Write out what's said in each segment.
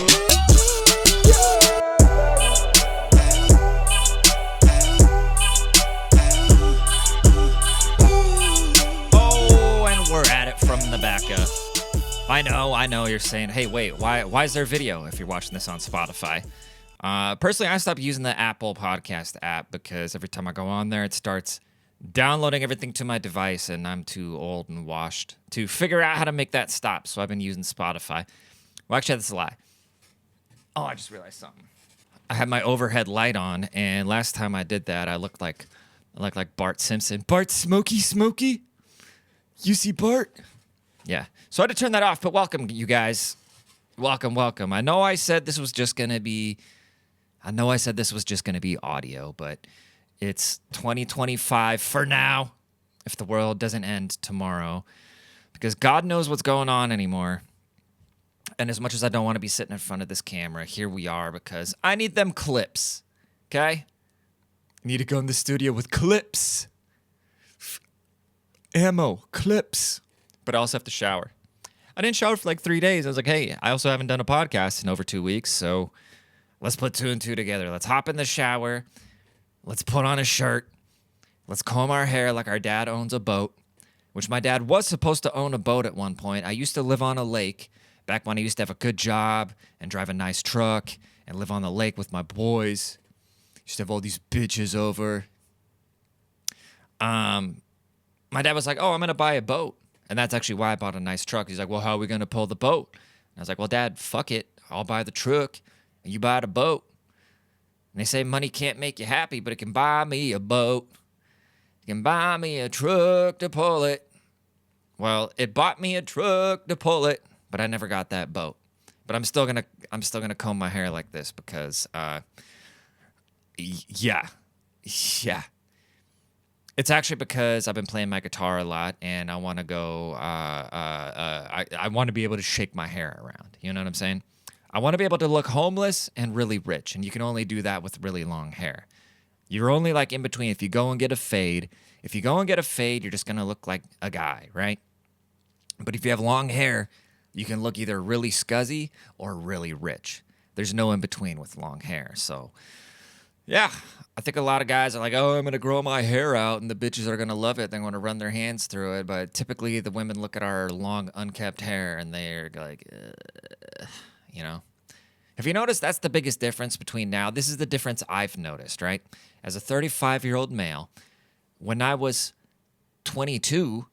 Oh, and we're at it from the back up. I know you're saying, hey, wait, why is there video if you're watching this on Spotify? Personally, I stopped using the Apple Podcast app because every time I go on there, it starts downloading everything to my device, and I'm too old and washed to figure out how to make that stop, so I've been using Spotify. Well, actually, that's a lie. Oh, I just realized something. I had my overhead light on, and last time I did that, I looked like Bart Simpson. Bart Smokey? You see Bart? Yeah. So I had to turn that off, but welcome, you guys. Welcome. I know I said this was just going to be audio, but it's 2025 for now, if the world doesn't end tomorrow, because God knows what's going on anymore. And as much as I don't want to be sitting in front of this camera, here we are because I need them clips, okay? I need to go in the studio with clips. Ammo, clips. But I also have to shower. I didn't shower for like 3 days. I was like, hey, I also haven't done a podcast in over 2 weeks, so let's put 2 and 2 together. Let's hop in the shower. Let's put on a shirt. Let's comb our hair like our dad owns a boat, which my dad was supposed to own a boat at one point. I used to live on a lake back when I used to have a good job and drive a nice truck and live on the lake with my boys. Used to have all these bitches over. My dad was like, oh, I'm going to buy a boat. And that's actually why I bought a nice truck. He's like, well, how are we going to pull the boat? And I was like, well, Dad, fuck it. I'll buy the truck and you buy the boat. And they say money can't make you happy, but it can buy me a boat. It can buy me a truck to pull it. Well, it bought me a truck to pull it, but I never got that boat. But I'm still gonna comb my hair like this because, yeah. It's actually because I've been playing my guitar a lot, and I want to go. I want to be able to shake my hair around. You know what I'm saying? I want to be able to look homeless and really rich, and you can only do that with really long hair. You're only like in between. If you go and get a fade, you're just gonna look like a guy, right? But if you have long hair, you can look either really scuzzy or really rich. There's no in between with long hair, so. Yeah, I think a lot of guys are like, oh, I'm going to grow my hair out, and the bitches are going to love it. They're going to run their hands through it. But typically the women look at our long, unkept hair, and they're like, you know. Have you noticed that's the biggest difference between now? This is the difference I've noticed, right? As a 35-year-old male, when I was 22,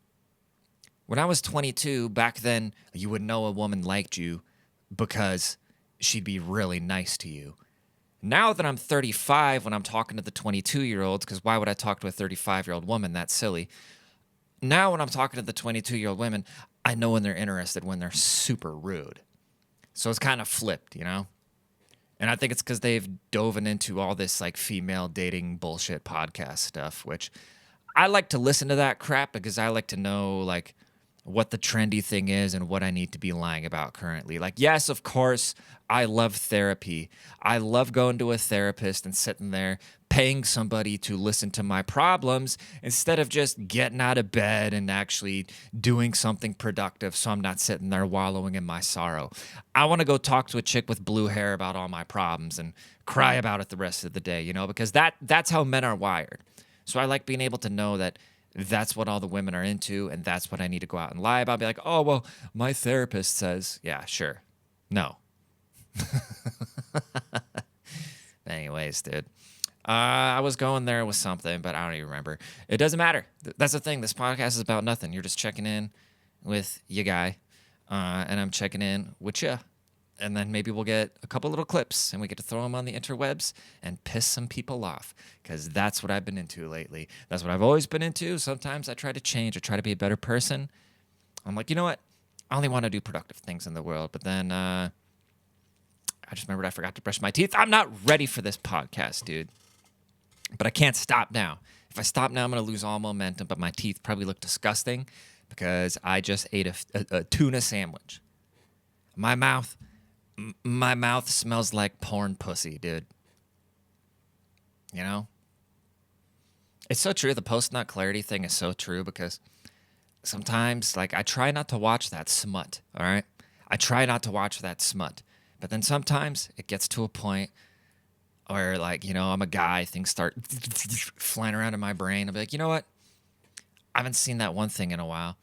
back then, you would know a woman liked you because she'd be really nice to you. Now that I'm 35, when I'm talking to the 22-year-olds, because why would I talk to a 35-year-old woman? That's silly. Now when I'm talking to the 22-year-old women, I know when they're interested, when they're super rude. So it's kind of flipped, you know? And I think it's because they've dove into all this like female dating bullshit podcast stuff, which I like to listen to that crap because I like to know like what the trendy thing is and what I need to be lying about currently. Like, yes, of course, I love therapy. I love going to a therapist and sitting there paying somebody to listen to my problems instead of just getting out of bed and actually doing something productive so I'm not sitting there wallowing in my sorrow. I want to go talk to a chick with blue hair about all my problems and cry about it the rest of the day, you know, because that's how men are wired. So I like being able to know that that's what all the women are into, and that's what I need to go out and lie about. Be like, oh, well, my therapist says, yeah, sure. No. Anyways, dude. I was going there with something, but I don't even remember. It doesn't matter. That's the thing. This podcast is about nothing. You're just checking in with your guy, and I'm checking in with you. And then maybe we'll get a couple little clips and we get to throw them on the interwebs and piss some people off because that's what I've been into lately. That's what I've always been into. Sometimes I try to change. I try to be a better person. I'm like, you know what? I only want to do productive things in the world. But then I just remembered I forgot to brush my teeth. I'm not ready for this podcast, dude. But I can't stop now. If I stop now, I'm going to lose all momentum. But my teeth probably look disgusting because I just ate a tuna sandwich. My mouth smells like porn pussy, dude. You know? It's so true. The post-nut clarity thing is so true because sometimes, like, I try not to watch that smut, all right? I try not to watch that smut But then sometimes it gets to a point where, like, I'm a guy, things start flying around in my brain. I'll be like, you know what? I haven't seen that one thing in a while.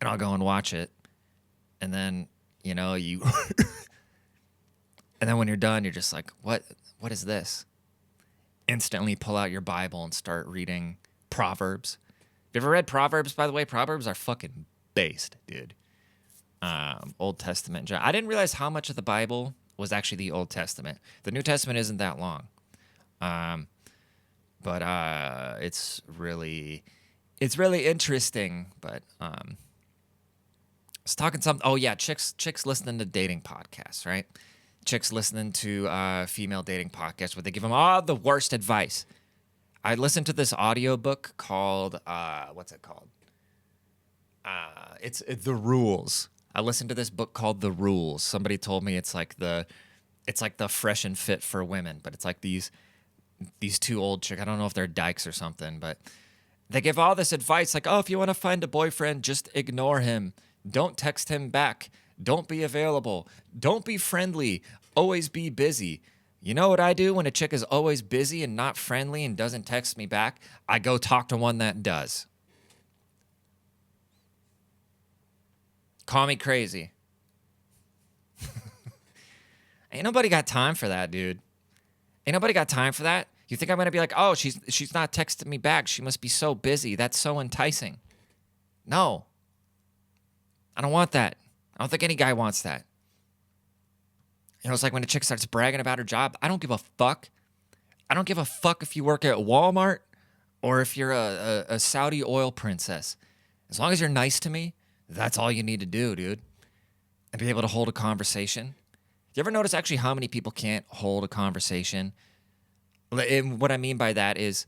And I'll go and watch it. And then, you and then when you're done, you're just like, what is this? Instantly pull out your Bible and start reading Proverbs. Have you ever read Proverbs, by the way? Proverbs are fucking based, dude. Old Testament. I didn't realize how much of the Bible was actually the Old Testament. The New Testament isn't that long. But it's really interesting. But I was talking something. Oh yeah, chicks listening to dating podcasts, right? Chicks listening to female dating podcasts where they give them all the worst advice. I listened to this audiobook called what's it called? It's The Rules. I listened to this book called The Rules. Somebody told me it's like the Fresh and Fit for women, but it's like these two old chicks. I don't know if they're dykes or something, but they give all this advice like, oh, if you want to find a boyfriend, just ignore him. Don't text him back. Don't be available. Don't be friendly. Always be busy. You know what I do when a chick is always busy and not friendly and doesn't text me back? I go talk to one that does. Call me crazy. Ain't nobody got time for that, dude. Ain't nobody got time for that. You think I'm going to be like, oh, she's not texting me back. She must be so busy. That's so enticing. No. I don't want that. I don't think any guy wants that. It's like when a chick starts bragging about her job. I don't give a fuck. I don't give a fuck if you work at Walmart or if you're a Saudi oil princess. As long as you're nice to me, that's all you need to do, dude. And be able to hold a conversation. You ever notice actually how many people can't hold a conversation? And what I mean by that is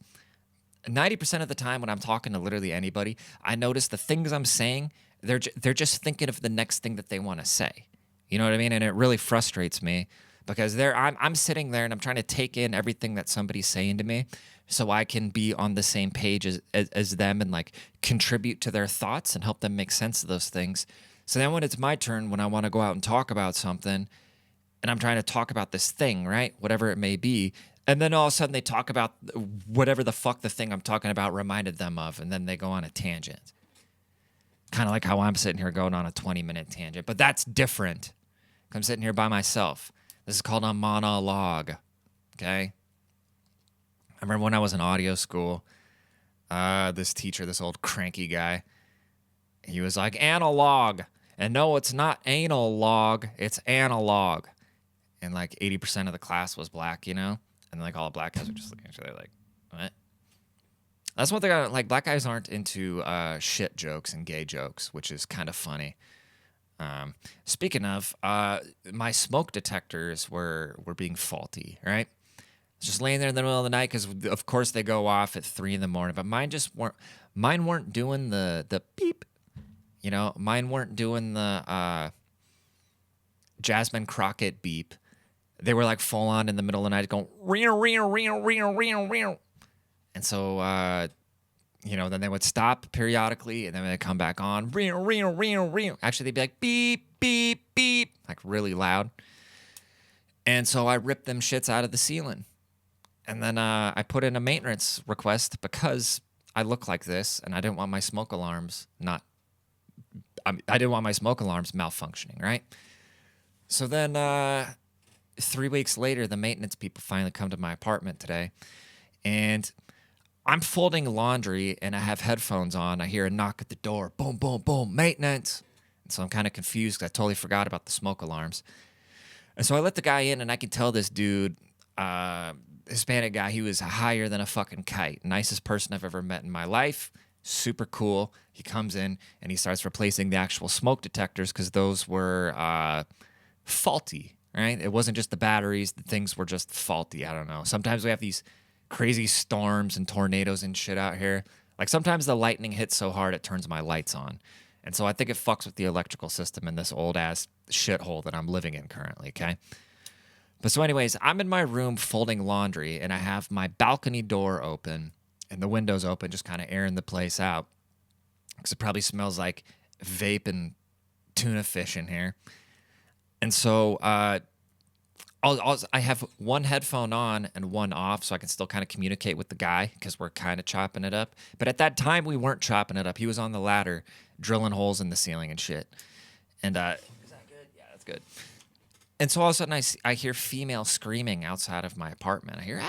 90% of the time when I'm talking to literally anybody, I notice the things I'm saying, they're just thinking of the next thing that they want to say. You know what I mean? And it really frustrates me because I'm sitting there and I'm trying to take in everything that somebody's saying to me so I can be on the same page as them and like contribute to their thoughts and help them make sense of those things. So then when it's my turn, when I want to go out and talk about something and I'm trying to talk about this thing, right? Whatever it may be. And then all of a sudden they talk about whatever the fuck the thing I'm talking about reminded them of. And then they go on a tangent. Kind of like how I'm sitting here going on a 20-minute tangent. But that's different. I'm sitting here by myself. This is called a monologue. Okay? I remember when I was in audio school, this teacher, this old cranky guy, he was like, analog. And no, it's not anal log, it's analog. And like 80% of the class was black, And like all the black guys were just looking at each other like, what? That's one thing like black guys aren't into shit jokes and gay jokes, which is kind of funny. Speaking of, my smoke detectors were being faulty, right? I was just laying there in the middle of the night because, of course, they go off at 3 a.m, but mine weren't doing the beep, Mine weren't doing the Jasmine Crockett beep. They were like full on in the middle of the night going, real, real, real, real, real, real. And so, then they would stop periodically and then they'd come back on, real, real, real, real. Actually, they'd be like, beep, beep, beep, like really loud. And so I ripped them shits out of the ceiling. And then I put in a maintenance request because I look like this and I didn't want my smoke alarms malfunctioning, right? So then 3 weeks later, the maintenance people finally come to my apartment today. And I'm folding laundry and I have headphones on. I hear a knock at the door. Boom, boom, boom, maintenance. And so I'm kind of confused because I totally forgot about the smoke alarms. And so I let the guy in and I could tell this dude, Hispanic guy, he was higher than a fucking kite. Nicest person I've ever met in my life. Super cool. He comes in and he starts replacing the actual smoke detectors because those were faulty, right? It wasn't just the batteries. The things were just faulty. I don't know. Sometimes we have these crazy storms and tornadoes and shit out here. Like sometimes the lightning hits so hard it turns my lights on. And so I think it fucks with the electrical system in this old ass shithole that I'm living in currently, okay? But so anyways, I'm in my room folding laundry and I have my balcony door open and the windows open, just kind of airing the place out. Because it probably smells like vape and tuna fish in here. And so I have one headphone on and one off, so I can still kind of communicate with the guy because we're kind of chopping it up. But at that time, we weren't chopping it up. He was on the ladder, drilling holes in the ceiling and shit. And is that good? Yeah, that's good. And so all of a sudden, I hear female screaming outside of my apartment. I hear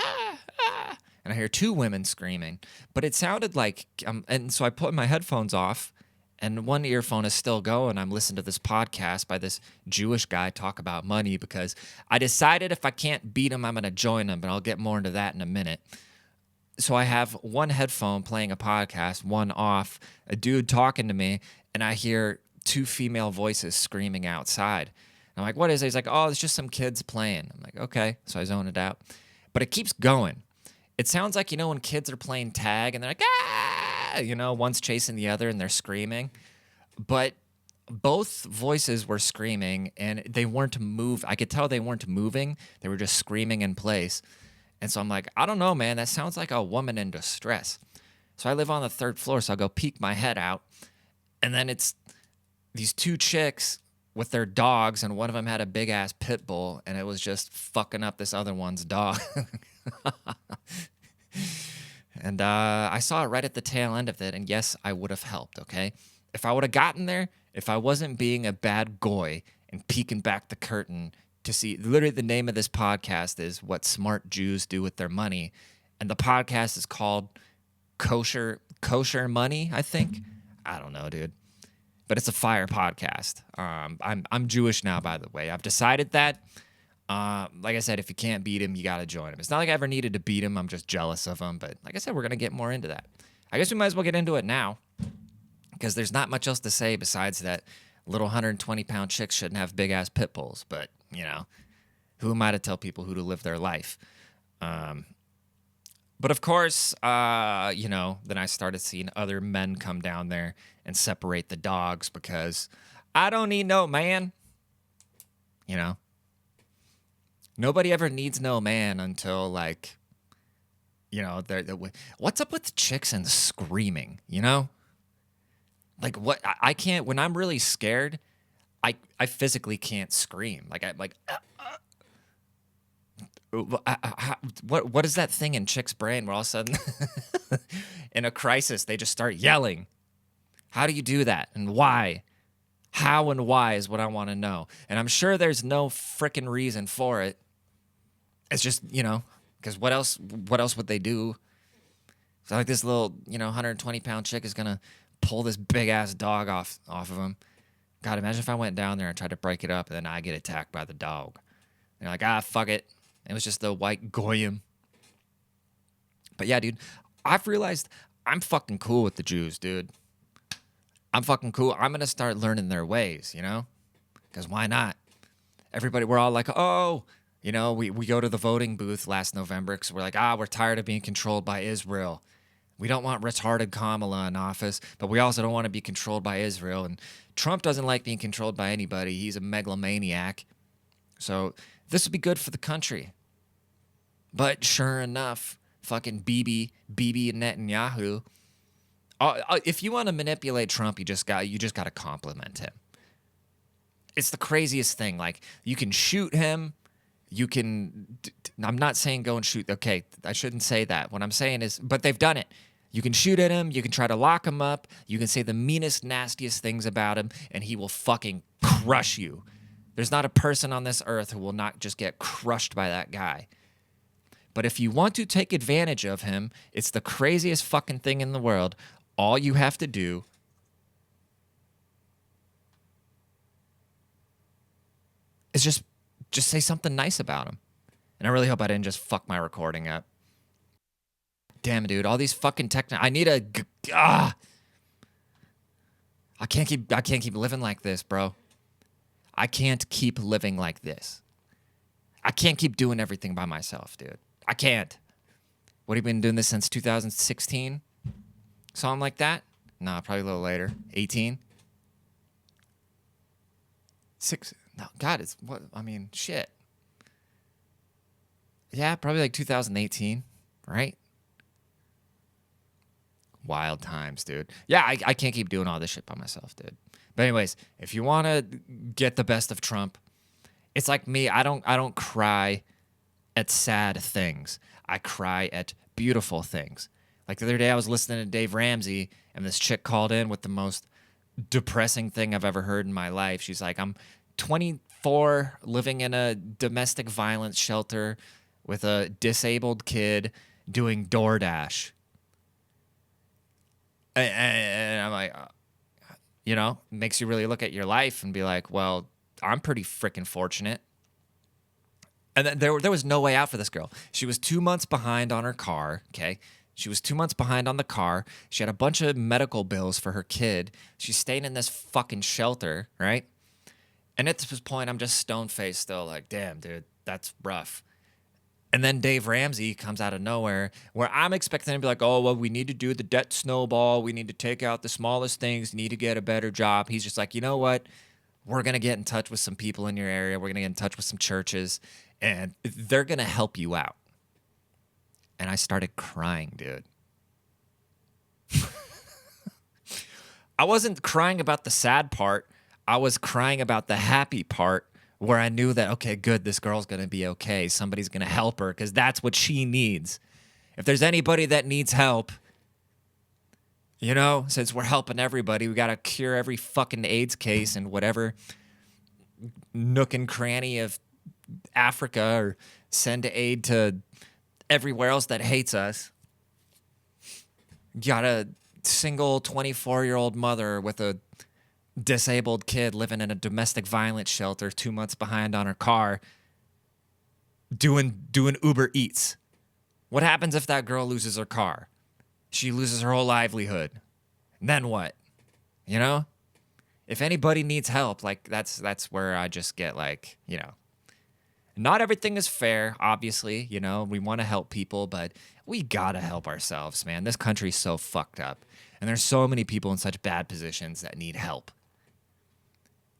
and I hear two women screaming, but it sounded like. And so I put my headphones off, and one earphone is still going. I'm listening to this podcast by this Jewish guy talk about money because I decided if I can't beat him, I'm going to join him, but I'll get more into that in a minute. So I have one headphone playing a podcast, one off, a dude talking to me, and I hear two female voices screaming outside. I'm like, what is it? He's like, oh, it's just some kids playing. I'm like, okay. So I zone it out. But it keeps going. It sounds like, when kids are playing tag and they're like, one's chasing the other and they're screaming. But both voices were screaming and they weren't moving. I could tell they weren't moving. They were just screaming in place. And so I'm like, I don't know, man. That sounds like a woman in distress. So I live on the third floor, so I'll go peek my head out. And then it's these two chicks with their dogs, and one of them had a big-ass pit bull, and it was just fucking up this other one's dog. And I saw it right at the tail end of it, and yes, I would have helped, okay? If I would have gotten there, if I wasn't being a bad goy and peeking back the curtain to see, literally the name of this podcast is What Smart Jews Do With Their Money, and the podcast is called Kosher Money, I think. I don't know, dude. But it's a fire podcast. I'm Jewish now, by the way. I've decided that. Like I said, if you can't beat him, you got to join him. It's not like I ever needed to beat him. I'm just jealous of him. But like I said, we're going to get more into that. I guess we might as well get into it now because there's not much else to say besides that little 120-pound chicks shouldn't have big-ass pit bulls. But, who am I to tell people who to live their life? But of course, then I started seeing other men come down there and separate the dogs because I don't need no man. Nobody ever needs no man until what's up with chicks and screaming, Like what I can't, when I'm really scared, I physically can't scream. What is that thing in chicks' brain where all of a sudden in a crisis they just start yelling? How do you do that and why? How and why is what I want to know. And I'm sure there's no frickin' reason for it. It's just, because what else would they do? So like this little, 120-pound chick is going to pull this big-ass dog off of him. God, imagine if I went down there and tried to break it up and then I get attacked by the dog. They're like, fuck it. It was just the white goyim. But yeah, dude, I've realized I'm fucking cool with the Jews, dude. I'm fucking cool. I'm going to start learning their ways, Because why not? Everybody, we're all like, oh, we go to the voting booth last November because we're like, we're tired of being controlled by Israel. We don't want retarded Kamala in office, but we also don't want to be controlled by Israel. And Trump doesn't like being controlled by anybody. He's a megalomaniac. So this would be good for the country. But sure enough, fucking Bibi Netanyahu. If you want to manipulate Trump, you just got to compliment him. It's the craziest thing. Like, you can shoot him. You can. I'm not saying go and shoot. Okay, I shouldn't say that. What I'm saying is, but they've done it. You can shoot at him. You can try to lock him up. You can say the meanest, nastiest things about him, and he will fucking crush you. There's not a person on this earth who will not just get crushed by that guy. But if you want to take advantage of him, it's the craziest fucking thing in the world. All you have to do is just say something nice about him. And I really hope I didn't just fuck my recording up. Damn, dude, all these fucking I need a I can't keep living like this, bro. I can't keep living like this. I can't keep doing everything by myself, dude. I can't. What, have you been doing this since 2016? Something like that? Nah, probably a little later. 18? 6? No, God, it's what? I mean, shit. Yeah, probably like 2018, right? Wild times, dude. Yeah, I can't keep doing all this shit by myself, dude. But anyways, if you want to get the best of Trump, It's like me. I don't cry at sad things. I cry at beautiful things. Like the other day, I was listening to Dave Ramsey, and this chick called in with the most depressing thing I've ever heard in my life. She's like, I'm 24, living in a domestic violence shelter with a disabled kid doing DoorDash. And I'm like, makes you really look at your life and be like, well, I'm pretty freaking fortunate. And then there was no way out for this girl. She was 2 months behind on her car, okay? She was 2 months behind on the car. She had a bunch of medical bills for her kid. She stayed in this fucking shelter, right? And at this point, I'm just stone-faced still, like, damn, dude, that's rough. And then Dave Ramsey comes out of nowhere where I'm expecting him to be like, oh, well, we need to do the debt snowball. We need to take out the smallest things. Need to get a better job. He's just like, you know what? We're going to get in touch with some people in your area. We're going to get in touch with some churches, and they're going to help you out. And I started crying, dude. I wasn't crying about the sad part. I was crying about the happy part where I knew that, okay, good, this girl's going to be okay. Somebody's going to help her because that's what she needs. If there's anybody that needs help, since we're helping everybody, we got to cure every fucking AIDS case in whatever nook and cranny of Africa or send aid to everywhere else that hates us. Got a single 24-year-old mother with a disabled kid living in a domestic violence shelter 2 months behind on her car doing Uber Eats. What happens if that girl loses her car? She loses her whole livelihood. And then what? If anybody needs help, like that's where I just get like, not everything is fair, obviously, we want to help people, but we got to help ourselves, man. This country's so fucked up. And there's so many people in such bad positions that need help.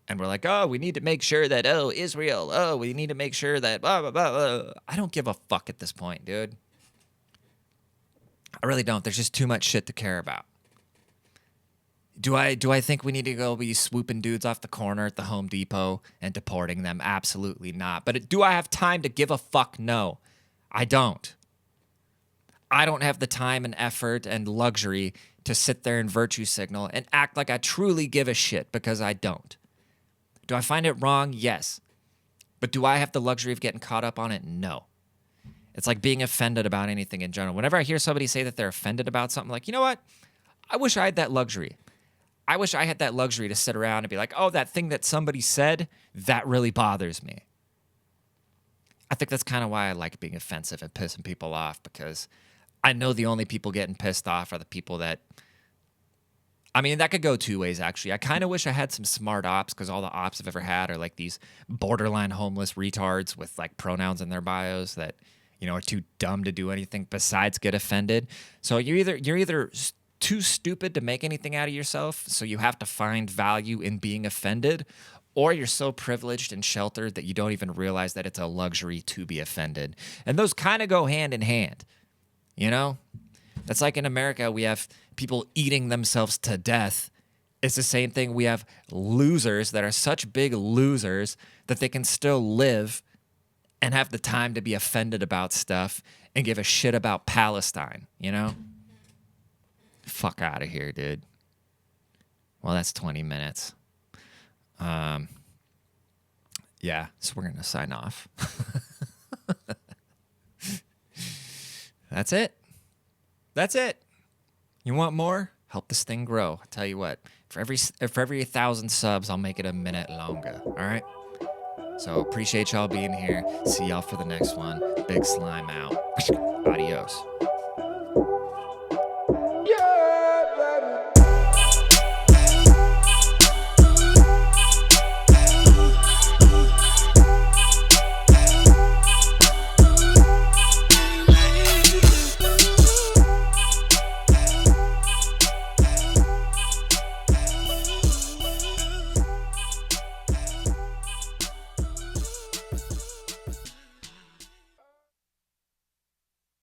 And we're like, oh, we need to make sure that, Israel, we need to make sure that, blah, blah, blah, blah. I don't give a fuck at this point, dude. I really don't. There's just too much shit to care about. Do I think we need to go be swooping dudes off the corner at the Home Depot and deporting them? Absolutely not. But do I have time to give a fuck? No, I don't. I don't have the time and effort and luxury to sit there and virtue signal and act like I truly give a shit, because I don't. Do I find it wrong? Yes. But do I have the luxury of getting caught up on it? No. It's like being offended about anything in general. Whenever I hear somebody say that they're offended about something, like, you know what? I wish I had that luxury. I wish I had that luxury to sit around and be like, oh, that thing that somebody said, that really bothers me. I think that's kind of why I like being offensive and pissing people off, because I know the only people getting pissed off are the people that, that could go two ways, actually. I kind of wish I had some smart ops, because all the ops I've ever had are like these borderline homeless retards with like pronouns in their bios that, are too dumb to do anything besides get offended. So you're either too stupid to make anything out of yourself, so you have to find value in being offended, or you're so privileged and sheltered that you don't even realize that it's a luxury to be offended. And those kind of go hand in hand, That's like in America, we have people eating themselves to death. It's the same thing. We have losers that are such big losers that they can still live and have the time to be offended about stuff and give a shit about Palestine, Fuck out of here, dude. Well, that's 20 minutes. Yeah, so we're going to sign off. That's it. That's it. You want more? Help this thing grow. I tell you what, for every 1,000 subs, I'll make it a minute longer. All right? So appreciate y'all being here. See y'all for the next one. Big Slime out. Adios.